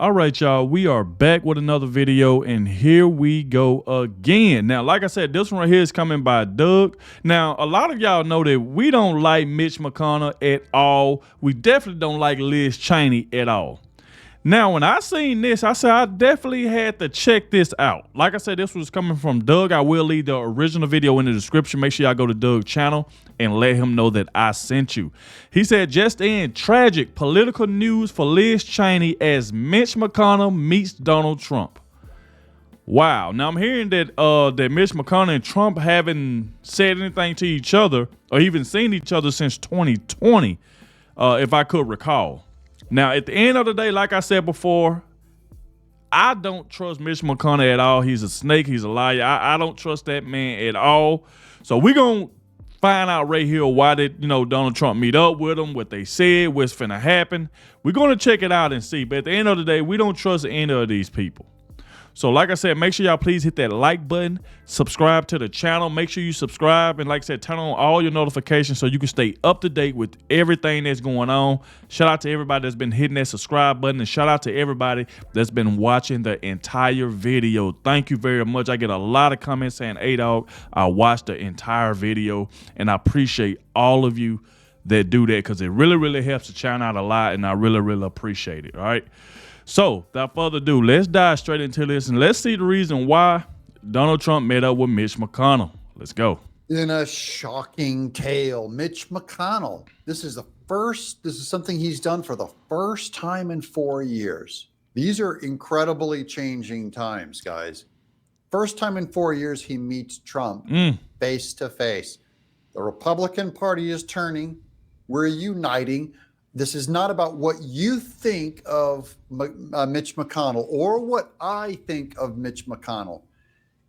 All right, y'all, we are back with another video, and here we go again. Now, like I said, this one right here is coming by Doug. Now, a lot of y'all know that we don't like Mitch McConnell at all. We definitely don't like Liz Cheney at all. Now, when I seen this, I said I definitely had to check this out. Like I said, this was coming from Doug. I will leave the original video in the description. Make sure y'all go to Doug's channel and let him know that I sent you. He said, just in, tragic political news for Liz Cheney as Mitch McConnell meets Donald Trump. Wow. Now, I'm hearing that that Mitch McConnell and Trump haven't said anything to each other or even seen each other since 2020, if I could recall. Now, at the end of the day, like I said before, I don't trust Mitch McConnell at all. He's a snake. He's a liar. I don't trust that man at all. So we're going to find out right here why did, Donald Trump meet up with him, what they said, what's finna happen. We're going to check it out and see. But at the end of the day, we don't trust any of these people. So like I said, make sure y'all please hit that like button, subscribe to the channel. Make sure you subscribe and, like I said, turn on all your notifications so you can stay up to date with everything that's going on. Shout out to everybody that's been hitting that subscribe button, and shout out to everybody that's been watching the entire video. Thank you very much. I get a lot of comments saying, Adogg, I watched the entire video, and I appreciate all of you that do that because it really, really helps the channel out a lot, and I really, really appreciate it. All right. So, without further ado, let's dive straight into this, and let's see the reason why Donald Trump met up with Mitch McConnell. Let's go. In a shocking tale, Mitch McConnell, this is something he's done for the first time in 4 years. These are incredibly changing times, guys. First time in 4 years he meets Trump face to face. The Republican Party is turning. We're uniting. This is not about what you think of Mitch McConnell or what I think of Mitch McConnell.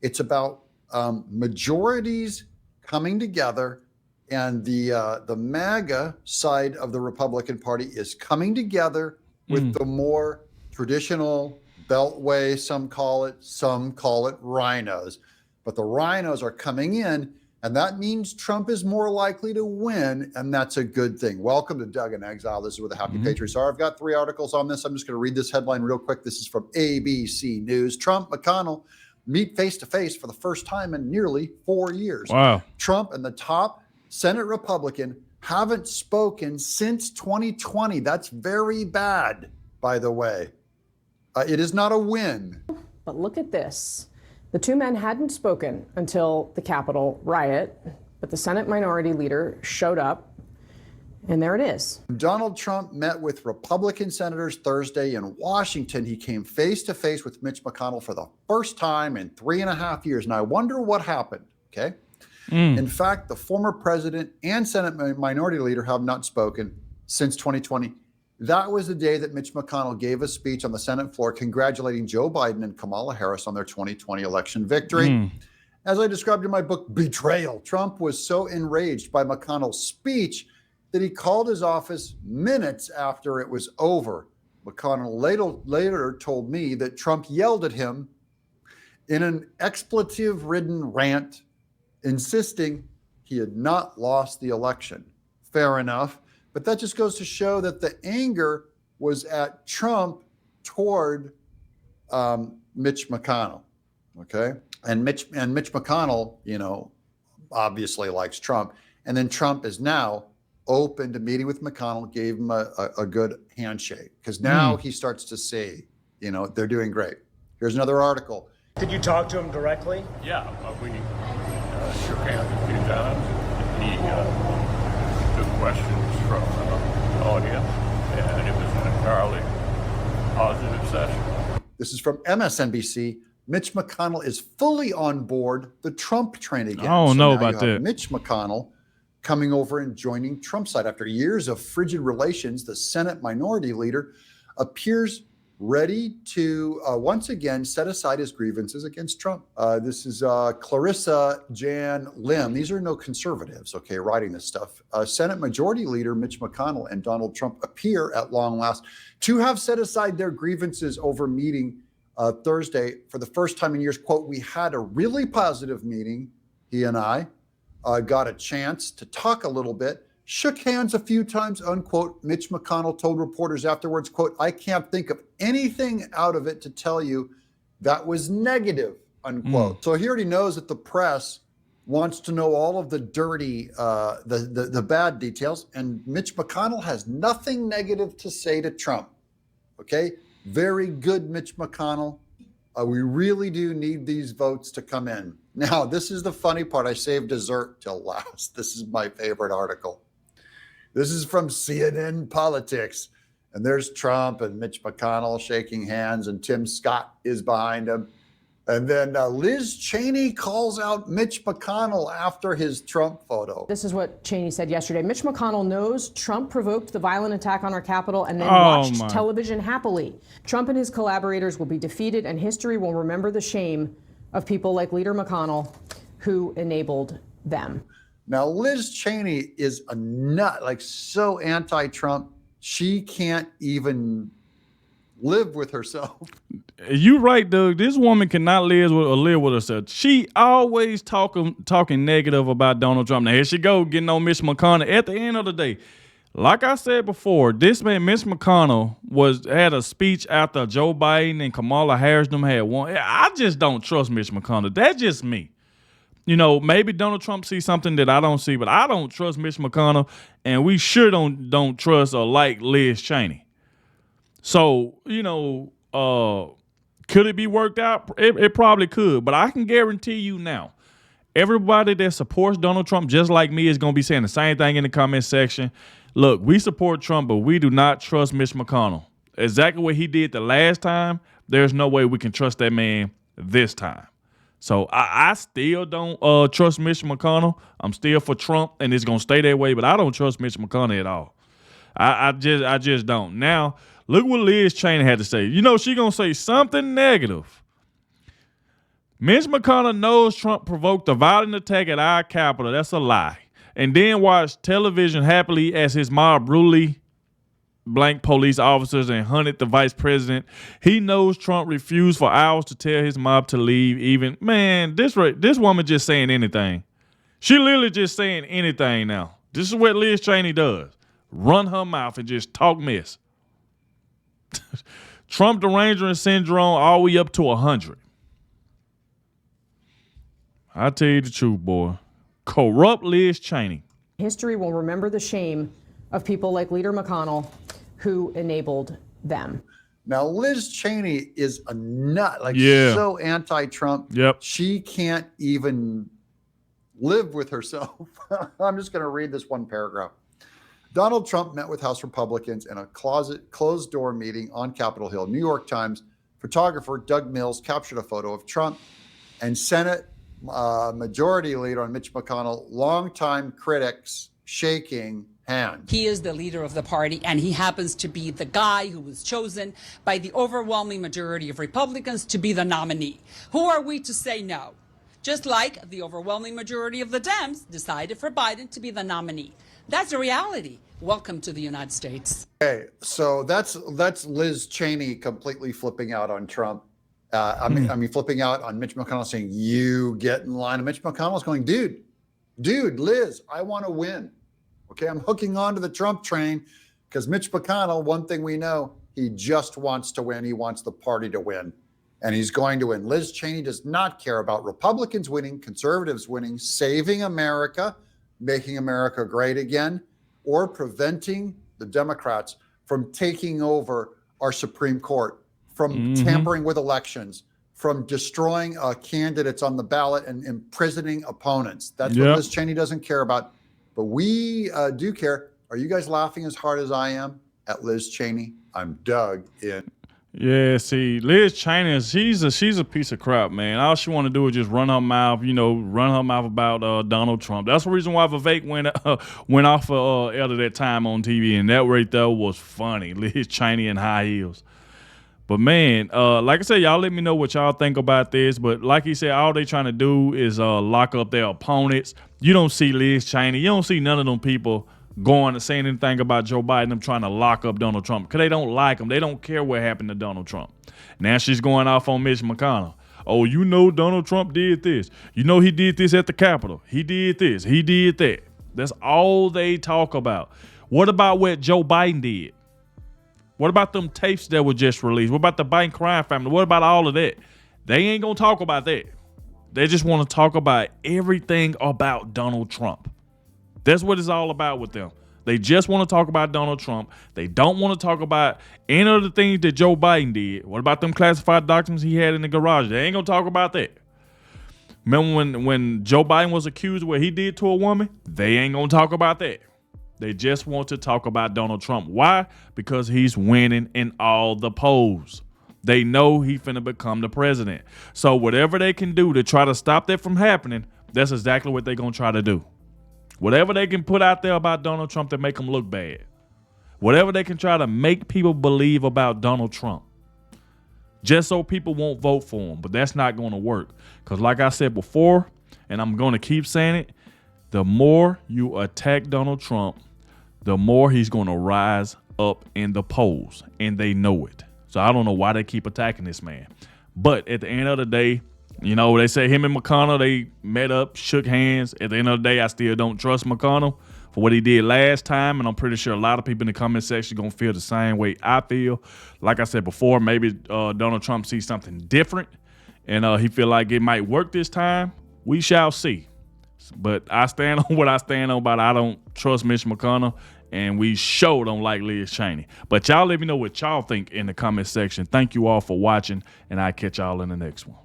It's about majorities coming together, and the MAGA side of the Republican Party is coming together with the more traditional beltway, some call it rhinos. But the rhinos are coming in, and that means Trump is more likely to win, and that's a good thing. Welcome to Doug in Exile. This is where the Happy Patriots are. I've got 3 articles on this. I'm just going to read this headline real quick. This is from ABC News. Trump, McConnell meet face-to-face for the first time in nearly 4 years. Wow. Trump and the top Senate Republican haven't spoken since 2020. That's very bad, by the way. It is not a win. But look at this. The two men hadn't spoken until the Capitol riot, but the Senate Minority Leader showed up, and there it is. Donald Trump met with Republican senators Thursday in Washington. He came face-to-face with Mitch McConnell for the first time in 3.5 years. And I wonder what happened, okay? In fact, the former president and Senate Minority Leader have not spoken since 2020. That was the day that Mitch McConnell gave a speech on the Senate floor congratulating Joe Biden and Kamala Harris on their 2020 election victory. As I described in my book, Betrayal, Trump was so enraged by McConnell's speech that he called his office minutes after it was over. McConnell later told me that Trump yelled at him in an expletive-ridden rant, insisting he had not lost the election. Fair enough. But that just goes to show that the anger was at Trump toward Mitch McConnell, okay? And Mitch McConnell, obviously likes Trump. And then Trump is now open to meeting with McConnell, gave him a good handshake, because now he starts to see, they're doing great. Here's another article. Did you talk to him directly? Yeah, we shook hands a few times. He took questions from the audience, and it was an entirely positive session. This is from MSNBC. Mitch McConnell is fully on board the Trump train again. I don't know about that. Mitch McConnell coming over and joining Trump's side. After years of frigid relations, the Senate Minority Leader appears ready to once again set aside his grievances against Trump. This is Clarissa Jan Lim. These are no conservatives, okay, writing this stuff. Senate Majority Leader Mitch McConnell and Donald Trump appear at long last to have set aside their grievances over meeting Thursday for the first time in years. Quote, we had a really positive meeting. He and I got a chance to talk a little bit, shook hands a few times, unquote. Mitch McConnell told reporters afterwards, quote, I can't think of anything out of it to tell you that was negative, unquote. So he already knows that the press wants to know all of the dirty, the bad details. And Mitch McConnell has nothing negative to say to Trump. Okay, very good, Mitch McConnell. We really do need these votes to come in. Now, this is the funny part. I saved dessert till last. This is my favorite article. This is from CNN Politics. And there's Trump and Mitch McConnell shaking hands, and Tim Scott is behind him. And then Liz Cheney calls out Mitch McConnell after his Trump photo. This is what Cheney said yesterday. Mitch McConnell knows Trump provoked the violent attack on our Capitol and then watched television happily. Trump and his collaborators will be defeated, and history will remember the shame of people like Leader McConnell who enabled them. Now, Liz Cheney is a nut, like so anti-Trump, she can't even live with herself. You right, Doug. This woman cannot live with herself. She always talking negative about Donald Trump. Now here she go, getting on Mitch McConnell. At the end of the day, like I said before, this man, Mitch McConnell, had a speech after Joe Biden and Kamala Harris them had one. I just don't trust Mitch McConnell. That's just me. You know, maybe Donald Trump sees something that I don't see, but I don't trust Mitch McConnell, and we sure don't trust or like Liz Cheney. So, you know, could it be worked out? It probably could, but I can guarantee you now, everybody that supports Donald Trump, just like me, is going to be saying the same thing in the comment section. Look, we support Trump, but we do not trust Mitch McConnell. Exactly what he did the last time, there's no way we can trust that man this time. So I still don't trust Mitch McConnell. I'm still for Trump, and it's going to stay that way, but I don't trust Mitch McConnell at all. I just don't. Now, look what Liz Cheney had to say. You know, she going to say something negative. Mitch McConnell knows Trump provoked a violent attack at our Capitol. That's a lie. And then watched television happily as his mob brutally blanked police officers and hunted the vice president. He knows Trump refused for hours to tell his mob to leave. Even, man, this woman just saying anything. She literally just saying anything now. This is what Liz Cheney does. Run her mouth and just talk mess. Trump derangement syndrome all the way up to 100. I tell you the truth, boy. Corrupt Liz Cheney. History will remember the shame of people like Leader McConnell who enabled them. Now, Liz Cheney is a nut, like so anti-Trump. Yep. She can't even live with herself. I'm just going to read this one paragraph. Donald Trump met with House Republicans in a closed-door meeting on Capitol Hill. New York Times photographer Doug Mills captured a photo of Trump and Senate Majority Leader Mitch McConnell, longtime critics shaking hands. He is the leader of the party, and he happens to be the guy who was chosen by the overwhelming majority of Republicans to be the nominee. Who are we to say no? Just like the overwhelming majority of the Dems decided for Biden to be the nominee. That's a reality. Welcome to the United States. Okay, so that's Liz Cheney completely flipping out on Trump. I mean, flipping out on Mitch McConnell, saying, you get in line. And Mitch McConnell's going, dude, Liz, I want to win. Okay, I'm hooking on to the Trump train because Mitch McConnell, one thing we know, he just wants to win. He wants the party to win, and he's going to win. Liz Cheney does not care about Republicans winning, conservatives winning, saving America, making America great again, or preventing the Democrats from taking over our Supreme Court, from tampering with elections, from destroying candidates on the ballot and imprisoning opponents. That's what Liz Cheney doesn't care about. But we do care. Are you guys laughing as hard as I am at Liz Cheney? I'm Doug in. Yeah, see, Liz Cheney, she's a piece of crap, man. All she want to do is just run her mouth, about Donald Trump. That's the reason why Vivek went off out of that time on TV, and that right there was funny. Liz Cheney in high heels. But man, like I said, y'all let me know what y'all think about this. But like he said, all they trying to do is lock up their opponents. You don't see Liz Cheney. You don't see none of them people going and saying anything about Joe Biden, them trying to lock up Donald Trump, because they don't like him. They don't care what happened to Donald Trump. Now she's going off on Mitch McConnell. Oh, you know Donald Trump did this. You know he did this at the Capitol. He did this. He did that. That's all they talk about. What about what Joe Biden did? What about them tapes that were just released? What about the Biden crime family? What about all of that? They ain't going to talk about that. They just want to talk about everything about Donald Trump. That's what it's all about with them. They just want to talk about Donald Trump. They don't want to talk about any of the things that Joe Biden did. What about them classified documents he had in the garage? They ain't going to talk about that. Remember when Joe Biden was accused of what he did to a woman? They ain't going to talk about that. They just want to talk about Donald Trump. Why? Because he's winning in all the polls. They know he finna become the president. So whatever they can do to try to stop that from happening, that's exactly what they're going to try to do. Whatever they can put out there about Donald Trump to make him look bad. Whatever they can try to make people believe about Donald Trump. Just so people won't vote for him. But that's not going to work. Because like I said before, and I'm going to keep saying it, the more you attack Donald Trump, the more he's going to rise up in the polls. And they know it. So I don't know why they keep attacking this man. But at the end of the day, you know, they say him and McConnell, they met up, shook hands. At the end of the day, I still don't trust McConnell for what he did last time. And I'm pretty sure a lot of people in the comment section are going to feel the same way I feel. Like I said before, maybe Donald Trump sees something different and he feel like it might work this time. We shall see. But I stand on what I stand on, but I don't trust Mitch McConnell. And we sure don't like Liz Cheney. But y'all let me know what y'all think in the comment section. Thank you all for watching, and I'll catch y'all in the next one.